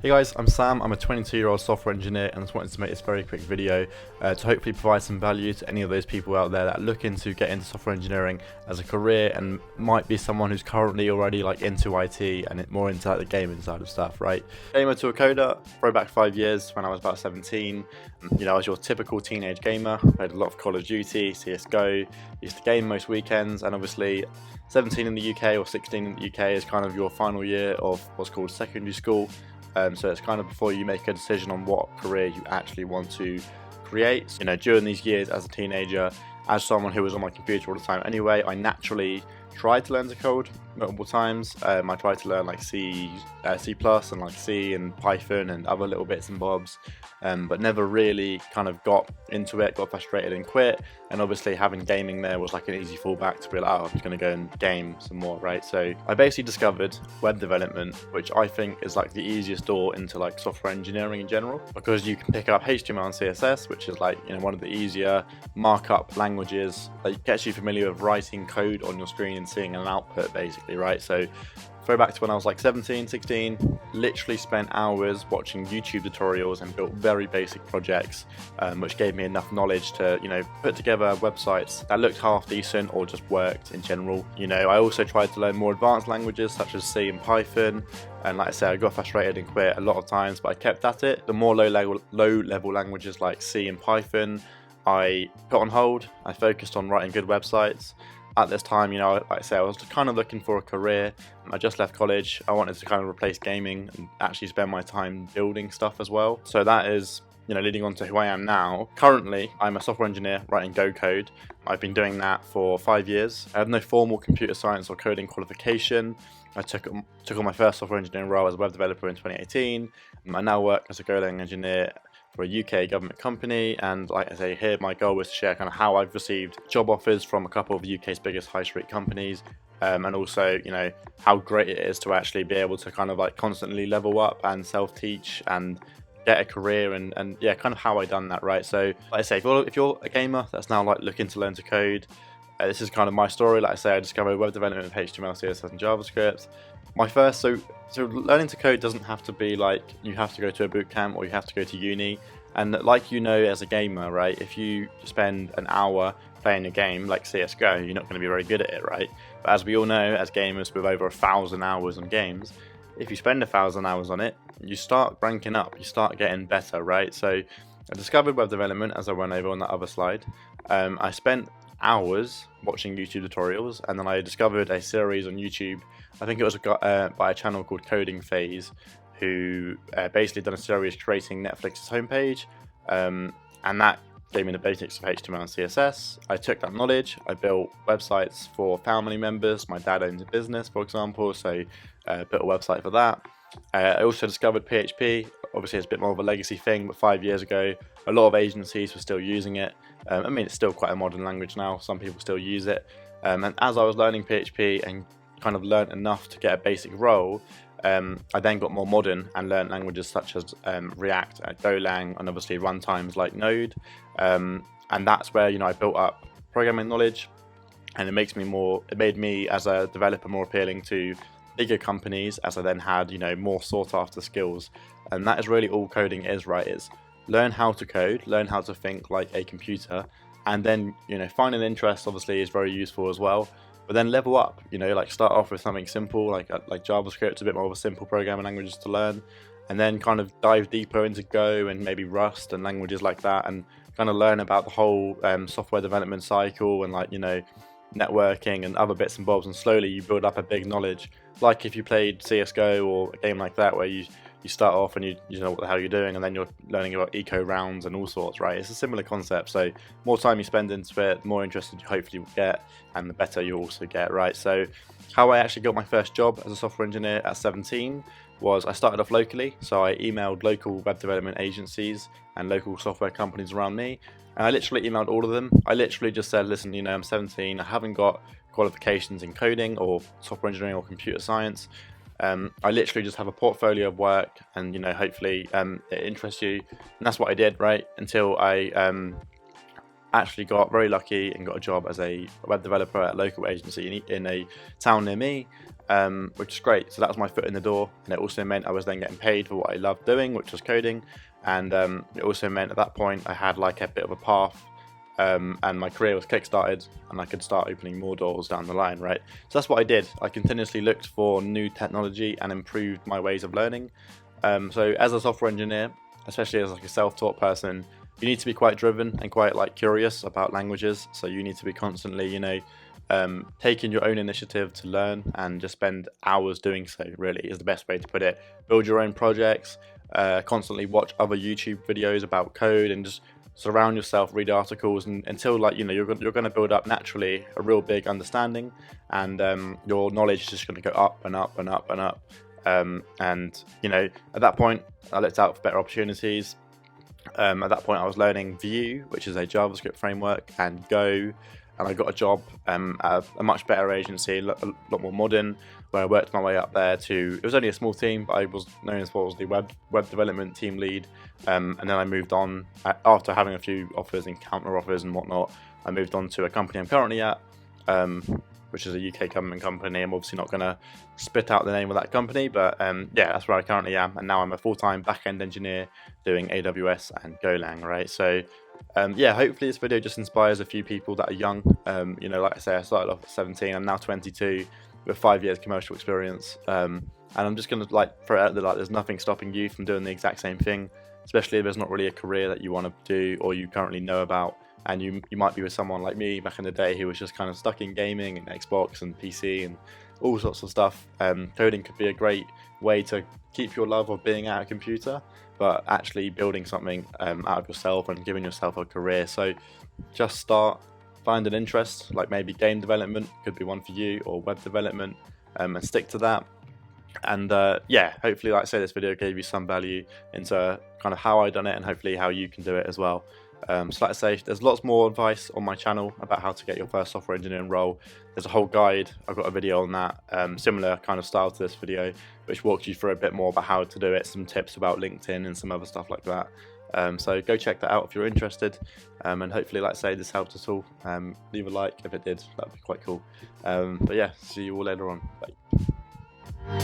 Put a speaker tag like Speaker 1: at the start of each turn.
Speaker 1: Hey guys, I'm Sam. I'm a 22-year-old software engineer and just wanted to make this very quick video to hopefully provide some value to any of those people out there that are looking to get into software engineering as a career and might be someone who's currently already into IT and more into the gaming side of stuff, right? Gamer to a coder, throwback 5 years when I was about 17. I was your typical teenage gamer. Played a lot of Call of Duty, CSGO, used to game most weekends, and obviously 17 in the UK or 16 in the UK is kind of your final year of what's called secondary school. So it's kind of before you make a decision on what career you actually want to create. During these years as a teenager, as someone who was on my computer all the time anyway, I naturally tried to learn to code multiple times. I tried to learn C+, and C and Python and other little bits and bobs, but never really kind of got into it, got frustrated and quit. And obviously having gaming there was like an easy fallback to be like, oh, I'm just going to go and game some more, right? So I basically discovered web development, which I think is like the easiest door into software engineering in general, because you can pick up HTML and CSS, which is one of the easier markup languages that gets you familiar with writing code on your screen and seeing an output basically, right? So throwback to when I was 17, 16, literally spent hours watching YouTube tutorials and built very basic projects, which gave me enough knowledge to, put together websites that looked half decent or just worked in general. I also tried to learn more advanced languages such as C and Python, and like I said, I got frustrated and quit a lot of times, but I kept at it. The more low-level languages like C and Python, I put on hold. I focused on writing good websites. At this time, like I said, I was kind of looking for a career. I just left college. I wanted to kind of replace gaming and actually spend my time building stuff as well. So that is, leading on to who I am now. Currently, I'm a software engineer writing Go code. I've been doing that for 5 years. I have no formal computer science or coding qualification. I took on my first software engineering role as a web developer in 2018. I now work as a Golang engineer for a UK government company, and like I say here, my goal was to share kind of how I've received job offers from a couple of UK's biggest high street companies, and also how great it is to actually be able to kind of constantly level up and self-teach and get a career, and yeah, kind of how I done that, right? So like I say, if you're a gamer that's now looking to learn to code, this is kind of my story. Like I say, I discovered web development with HTML, CSS and JavaScript. My first, so learning to code doesn't have to be you have to go to a boot camp or you have to go to uni. And as a gamer, right, if you spend an hour playing a game like CSGO, you're not going to be very good at it, right? But as we all know, as gamers with over 1,000 hours on games, if you spend 1,000 hours on it, you start ranking up, you start getting better, right? So I discovered web development, as I went over on that other slide. I spent hours watching YouTube tutorials, and then I discovered a series on YouTube. I think it was by a channel called Coding Phase, who basically done a series creating Netflix's homepage, and that gave me the basics of HTML and CSS. I took that knowledge, I built websites for family members. My dad owns a business, for example, so built a website for that. I also discovered PHP. Obviously it's a bit more of a legacy thing, but 5 years ago a lot of agencies were still using it. It's still quite a modern language now, some people still use it, and as I was learning PHP and kind of learned enough to get a basic role, I then got more modern and learned languages such as React, Golang, and obviously runtimes like Node, and that's where I built up programming knowledge, and it made me as a developer more appealing to bigger companies, as I then had more sought after skills. And that is really all coding is, right? It's learn how to code, learn how to think like a computer, and then find an interest obviously is very useful as well. But then level up, start off with something simple like JavaScript, a bit more of a simple programming language to learn, and then kind of dive deeper into Go and maybe Rust and languages like that, and kind of learn about the whole software development cycle and networking and other bits and bobs, and slowly you build up a big knowledge. Like if you played CSGO or a game like that where you start off and you know what the hell you're doing, and then you're learning about eco rounds and all sorts, right? It's a similar concept. So more time you spend into it, the more interested you hopefully will get, and the better you also get, right? So how I actually got my first job as a software engineer at 17 was I started off locally. So I emailed local web development agencies and local software companies around me, and I literally emailed all of them. I literally just said, listen, I'm 17, I haven't got qualifications in coding or software engineering or computer science. I literally just have a portfolio of work, and hopefully it interests you. And that's what I did, right? Until I actually got very lucky and got a job as a web developer at a local agency in a town near me. which is great. So that was my foot in the door, and it also meant I was then getting paid for what I loved doing, which was coding. And it also meant at that point I had like a bit of a path, and my career was kickstarted, and I could start opening more doors down the line, right? So that's what I did. I continuously looked for new technology and improved my ways of learning. So as a software engineer, especially as like a self-taught person, you need to be quite driven and quite like curious about languages. So you need to be constantly, taking your own initiative to learn, and just spend hours doing so, really, is the best way to put it. Build your own projects, constantly watch other YouTube videos about code, and just surround yourself, read articles, and until you're going to build up naturally a real big understanding, and your knowledge is just going to go up and up and up and up. And at that point I looked out for better opportunities. At that point I was learning Vue, which is a JavaScript framework, and Go, and I got a job at a much better agency, a lot more modern, where I worked my way up there to, it was only a small team, but I was known as the web development team lead. And then I moved on, after having a few offers and counter offers and whatnot, I moved on to a company I'm currently at, which is a UK government company. I'm obviously not going to spit out the name of that company, but yeah, that's where I currently am. And now I'm a full-time back-end engineer doing AWS and Golang, right? So yeah, hopefully this video just inspires a few people that are young. Like I say, I started off at 17, I'm now 22 with 5 years commercial experience. And I'm just going to throw out that there's nothing stopping you from doing the exact same thing, especially if there's not really a career that you want to do or you currently know about. And you might be with someone like me back in the day who was just kind of stuck in gaming and Xbox and PC and all sorts of stuff. Coding could be a great way to keep your love of being at a computer, but actually building something out of yourself and giving yourself a career. So just start, find an interest, like maybe game development could be one for you, or web development, and stick to that. And yeah, hopefully, like I say, this video gave you some value into kind of how I done it, and hopefully how you can do it as well. So like I say, there's lots more advice on my channel about how to get your first software engineering role. There's a whole guide, I've got a video on that, similar kind of style to this video, which walks you through a bit more about how to do it, some tips about LinkedIn and some other stuff like that. So go check that out if you're interested, and hopefully, like I say, this helped at all. Leave a like if it did, that'd be quite cool. But yeah, see you all later on. Bye.